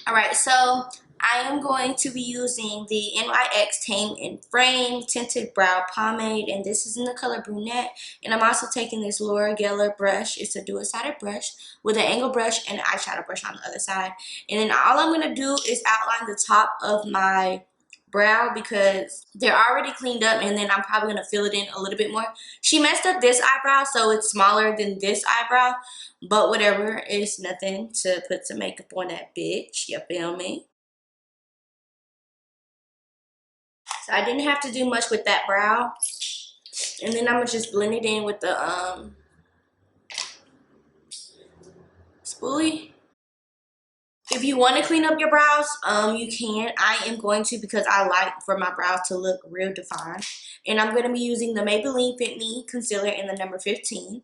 Alright, so I am going to be using the NYX Tame and Frame Tinted Brow Pomade, and this is in the color Brunnette. And I'm also taking this Laura Geller brush. It's a dual-sided brush with an angle brush and an eyeshadow brush on the other side. And then all I'm going to do is outline the top of my brow because they're already cleaned up, and then I'm probably going to fill it in a little bit more. She messed up this eyebrow, so it's smaller than this eyebrow, but whatever, it's nothing to put some makeup on that bitch, you feel me? So I didn't have to do much with that brow, and then I'm gonna just blend it in with the spoolie. If you want to clean up your brows, you can. I am going to because I like for my brows to look real defined. And I'm going to be using the Maybelline Fit Me Concealer in the number 15.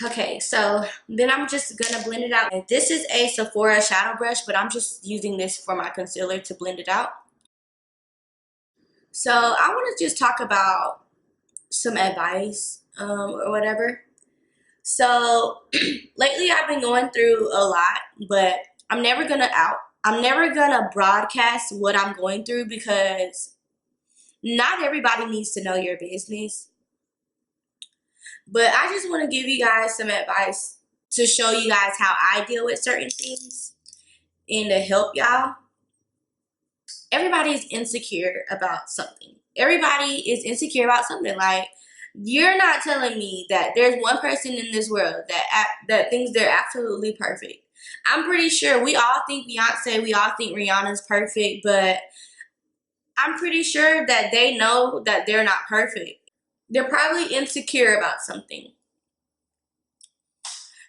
Okay, so then I'm just going to blend it out. This is a Sephora shadow brush, but I'm just using this for my concealer to blend it out. So I want to just talk about some advice or whatever. So lately I've been going through a lot, but I'm never gonna broadcast what I'm going through because not everybody needs to know your business. But I just want to give you guys some advice to show you guys how I deal with certain things and to help y'all. Everybody's insecure about something. Everybody is insecure about something. Like, you're not telling me that there's one person in this world that thinks they're absolutely perfect. I'm pretty sure we all think Beyonce, we all think Rihanna's perfect, but I'm pretty sure that they know that they're not perfect. They're probably insecure about something.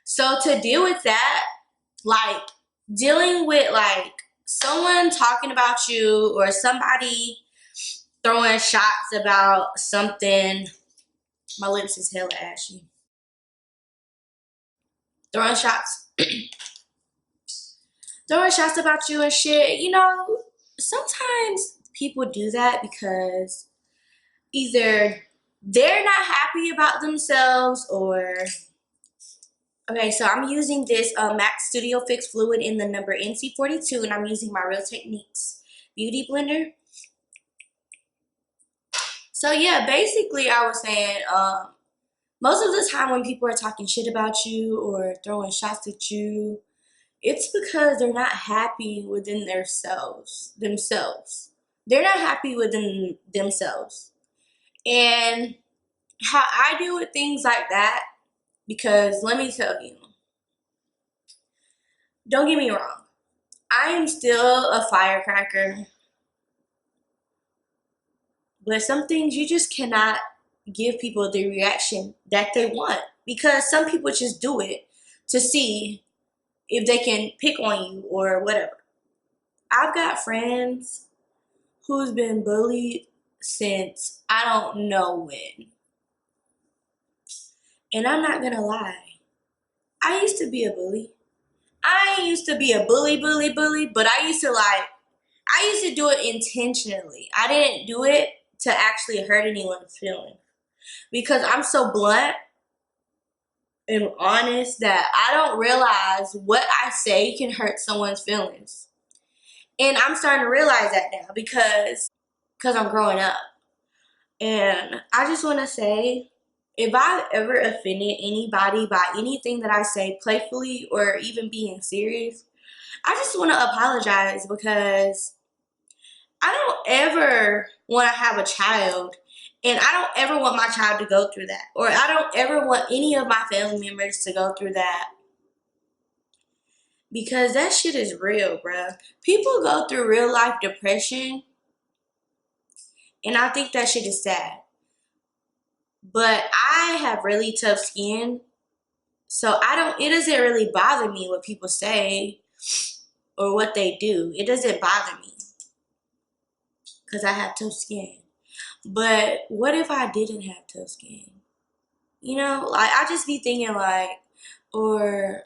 So to deal with that, like dealing with like someone talking about you or somebody throwing shots about something. My lips is hella ashy. Throwing shots. Throwing shots about you and shit. You know, sometimes people do that because either they're not happy about themselves or... Okay, so I'm using this MAC Studio Fix Fluid in the number NC42, and I'm using my Real Techniques Beauty Blender. So yeah, basically I was saying, most of the time when people are talking shit about you or throwing shots at you, it's because they're not happy within themselves. They're not happy within themselves. And how I deal with things like that, because let me tell you, don't get me wrong, I am still a firecracker, but some things you just cannot give people the reaction that they want, because some people just do it to see if they can pick on you or whatever. I've got friends who's been bullied since I don't know when. And I'm not gonna lie, I used to be a bully. I used to be a bully, but I used to do it intentionally. I didn't do it to actually hurt anyone's feelings because I'm so blunt and honest that I don't realize what I say can hurt someone's feelings. And I'm starting to realize that now because I'm growing up. And I just want to say, if I've ever offended anybody by anything that I say playfully or even being serious, I just want to apologize because I don't ever want to have a child, and I don't ever want my child to go through that, or I don't ever want any of my family members to go through that, because that shit is real, bruh. People go through real life depression, and I think that shit is sad. But I have really tough skin, so it doesn't really bother me what people say or what they do. It doesn't bother me because I have tough skin. But what if I didn't have tough skin? You know, like I just be thinking like, or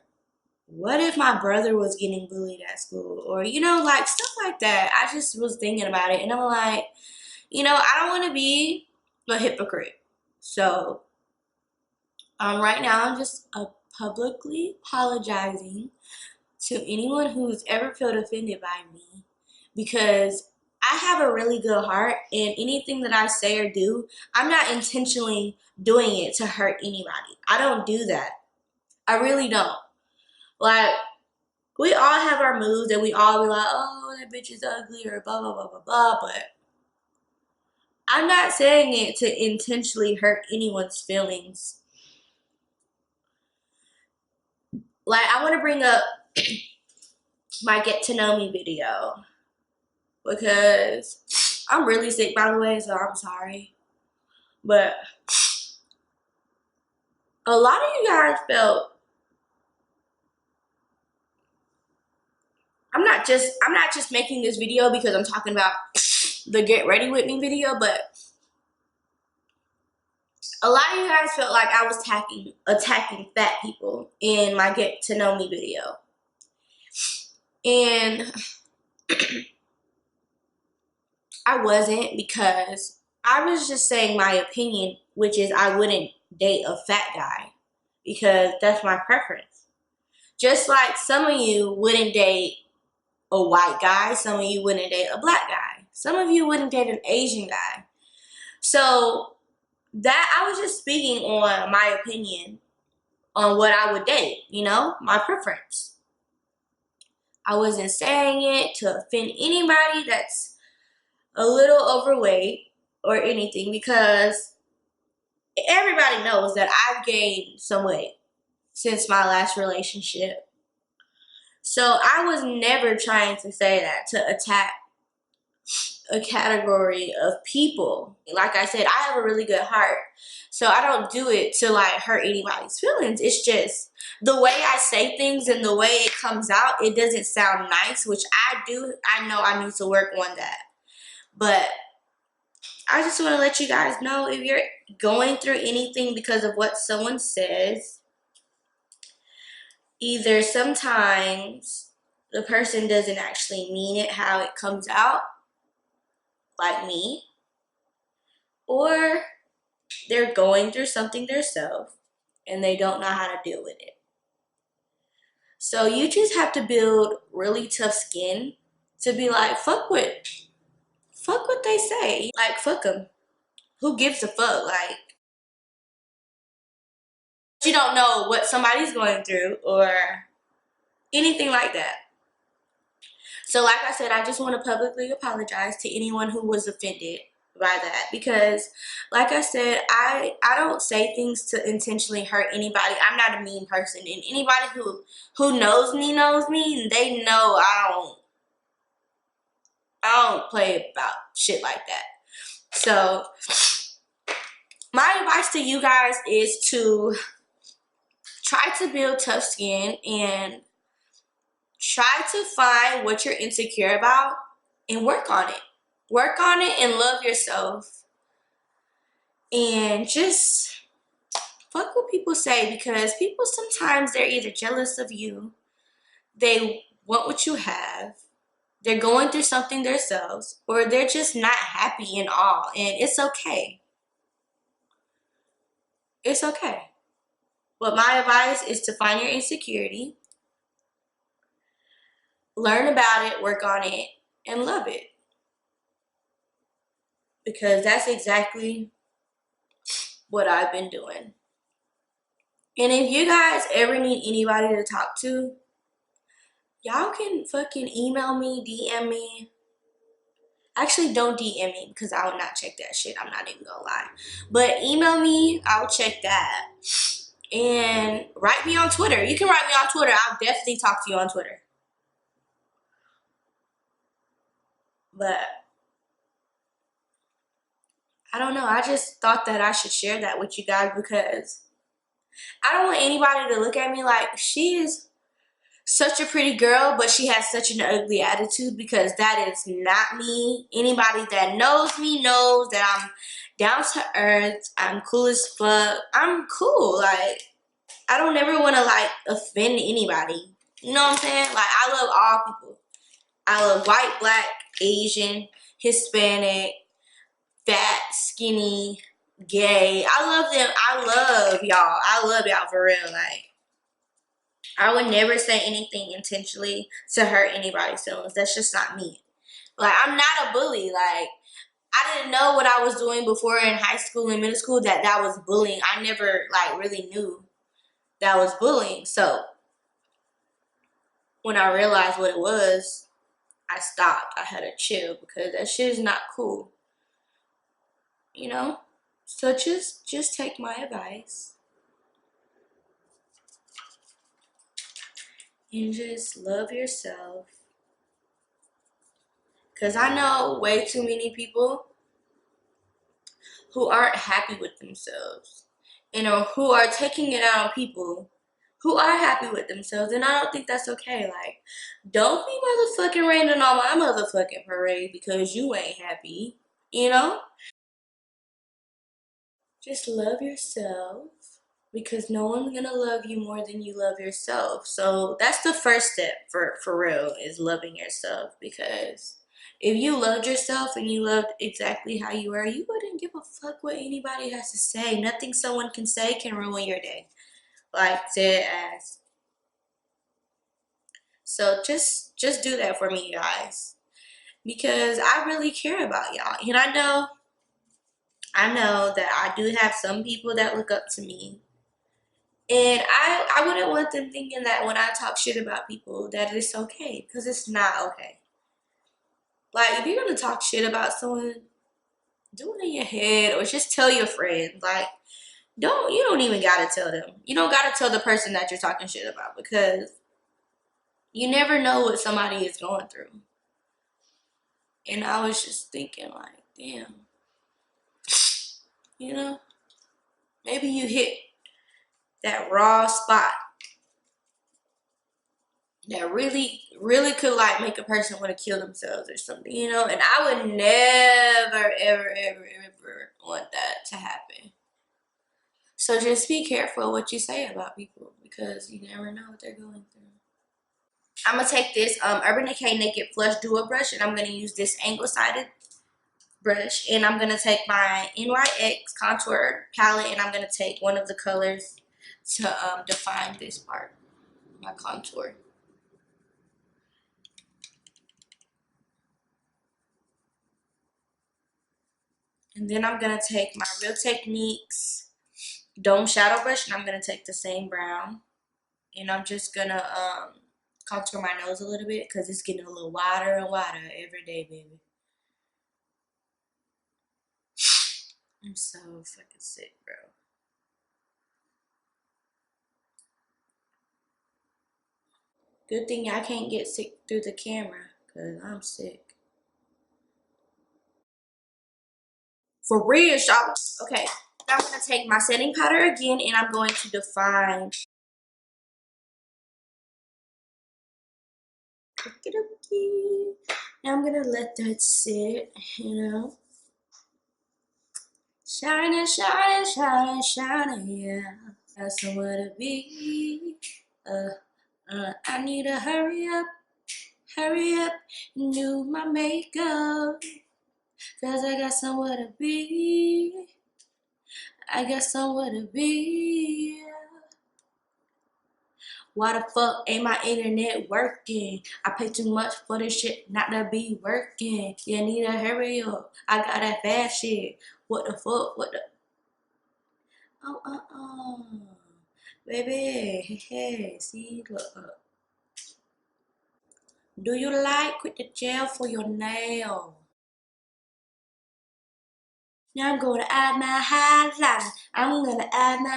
what if my brother was getting bullied at school? Or, you know, like stuff like that. I just was thinking about it and I'm like, you know, I don't want to be a hypocrite. So Right now I'm just publicly apologizing to anyone who's ever felt offended by me, because I have a really good heart, and anything that I say or do, I'm not intentionally doing it to hurt anybody. I don't do that. I really don't. Like, we all have our moods and we all be like, oh, that bitch is ugly or blah, blah, blah, blah, blah. But I'm not saying it to intentionally hurt anyone's feelings. Like, I want to bring up my get to know me video, because I'm really sick, by the way, so I'm sorry. But a lot of you guys felt, I'm not just making this video because I'm talking about the get ready with me video, but a lot of you guys felt like I was attacking fat people in my get to know me video. And I wasn't, because I was just saying my opinion, which is I wouldn't date a fat guy because that's my preference. Just like some of you wouldn't date a white guy, some of you wouldn't date a black guy, some of you wouldn't date an Asian guy. So that, I was just speaking on my opinion on what I would date, you know, my preference. I wasn't saying it to offend anybody that's a little overweight or anything, because everybody knows that I've gained some weight since my last relationship. So I was never trying to say that to attack a category of people. Like I said, I have a really good heart, so I don't do it to like hurt anybody's feelings. It's just the way I say things and the way it comes out, it doesn't sound nice, which I know I need to work on that. But I just want to let you guys know, if you're going through anything because of what someone says, either sometimes the person doesn't actually mean it how it comes out, like me, or they're going through something themselves and they don't know how to deal with it. So you just have to build really tough skin to be like, fuck what they say. Like, fuck them. Who gives a fuck? Like, you don't know what somebody's going through or anything like that. So like I said, I just want to publicly apologize to anyone who was offended by that, because like I said, I don't say things to intentionally hurt anybody. I'm not a mean person, and anybody who knows me, and they know I don't play about shit like that. So my advice to you guys is to try to build tough skin and try to find what you're insecure about and work on it. Work on it and love yourself. And just fuck what people say, because people sometimes, they're either jealous of you, they want what you have, they're going through something themselves, or they're just not happy in all. And it's okay. It's okay. But my advice is to find your insecurity, learn about it, work on it, and love it. Because that's exactly what I've been doing. And if you guys ever need anybody to talk to, y'all can fucking email me, DM me. Actually, don't DM me, because I will not check that shit. I'm not even gonna lie. But email me, I'll check that. And write me on Twitter. You can write me on Twitter. I'll definitely talk to you on Twitter. But I don't know. I just thought that I should share that with you guys, because I don't want anybody to look at me like she is such a pretty girl, but she has such an ugly attitude, because that is not me. Anybody that knows me knows that I'm down to earth. I'm cool as fuck. I'm cool. Like, I don't ever want to like offend anybody. You know what I'm saying? Like, I love all people. I love white, black, Asian, Hispanic, fat, skinny, gay. I love them. I love y'all. I love y'all for real. Like, I would never say anything intentionally to hurt anybody's feelings. That's just not me. Like, I'm not a bully. Like, I didn't know what I was doing before in high school and middle school that was bullying. I never, like, really knew that was bullying. So, when I realized what it was, I stopped. I had to chill because that shit is not cool. You know? So just take my advice and just love yourself. Because I know way too many people who aren't happy with themselves, you know, who are taking it out on people who are happy with themselves, and I don't think that's okay. Like, don't be motherfucking raining on my motherfucking parade because you ain't happy, you know? Just love yourself because no one's gonna love you more than you love yourself. So that's the first step for real, is loving yourself. Because if you loved yourself and you loved exactly how you are, you wouldn't give a fuck what anybody has to say. Nothing someone can say can ruin your day. Like, dead ass. So just do that for me, guys, because I really care about y'all. And I know that I do have some people that look up to me. And I wouldn't want them thinking that when I talk shit about people that it's okay, because it's not okay. Like, if you're gonna talk shit about someone, do it in your head or just tell your friends. Like, you don't even gotta tell them. You don't gotta tell the person that you're talking shit about, because you never know what somebody is going through. And I was just thinking, like, damn, you know, maybe you hit that raw spot that really, really could, like, make a person want to kill themselves or something, you know? And I would never, ever, ever, ever want that to happen. So just be careful what you say about people, because you never know what they're going through. I'm going to take this Urban Decay Naked Flush Duo brush, and I'm going to use this angle-sided brush. And I'm going to take my NYX contour palette, and I'm going to take one of the colors to define this part, my contour. And then I'm going to take my Real Techniques Dome Shadow Brush, and I'm going to take the same brown. And I'm just going to contour my nose a little bit, because it's getting a little wider and wider every day, baby. I'm so fucking sick, bro. Good thing I can't get sick through the camera, because I'm sick. For real, y'all. Okay, now I'm going to take my setting powder again, and I'm going to define. Now I'm going to let that sit, you know. Shining, shining, shining, shining, yeah. Got somewhere to be. I need to hurry up, and do my makeup. Cause I got somewhere to be. I got somewhere to be. Why the fuck ain't my internet working? I pay too much for this shit not to be working. You need to hurry up. I got that fast shit. What the fuck? What the? Baby, hey, see, look. Do you like with the gel for your nail? Now I'm gonna add my highlighter. I'm gonna add my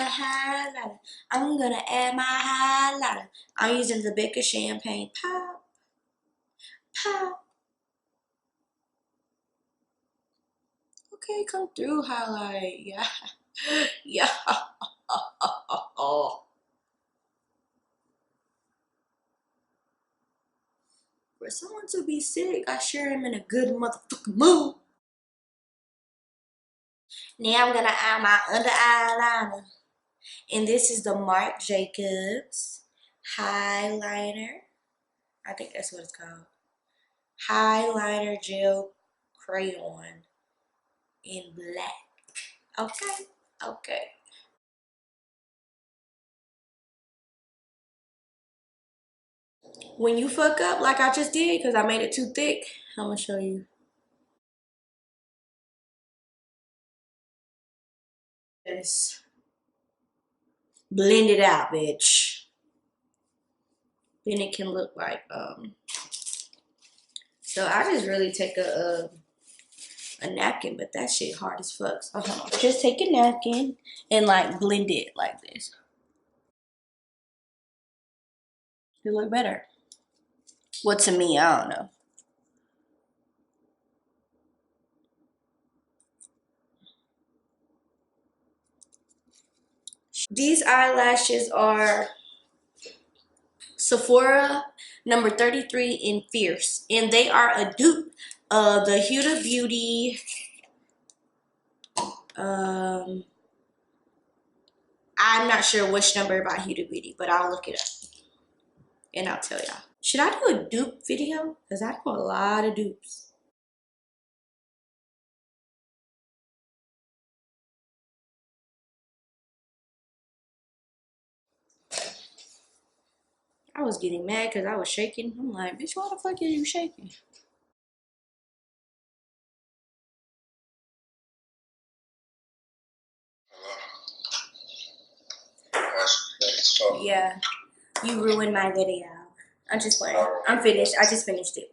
highlighter. I'm using the Becca Champagne Pop. Okay, come through, highlight. Yeah. Yeah. For someone to be sick, I sure am in a good motherfucking mood. Now I'm gonna add my under eyeliner. And this is the Marc Jacobs Highliner. I think that's what it's called. Highliner Gel Crayon in black. Okay. Okay. When you fuck up like I just did, because I made it too thick, I'm gonna show you. Just blend it out, bitch. Then it can look like so I just really take a napkin, but that shit hard as fuck. So just take a napkin and like blend it like this. It look better. Well, to me, I don't know. These eyelashes are Sephora number 33 in Fierce, and they are a dupe of the Huda Beauty. I'm not sure which number by Huda Beauty, but I'll look it up and I'll tell y'all. Should I do a dupe video? Because I do a lot of dupes. I was getting mad because I was shaking. I'm like, bitch, why the fuck are you shaking? Yeah, you ruined my video. I'm just playing. I'm finished. I just finished it.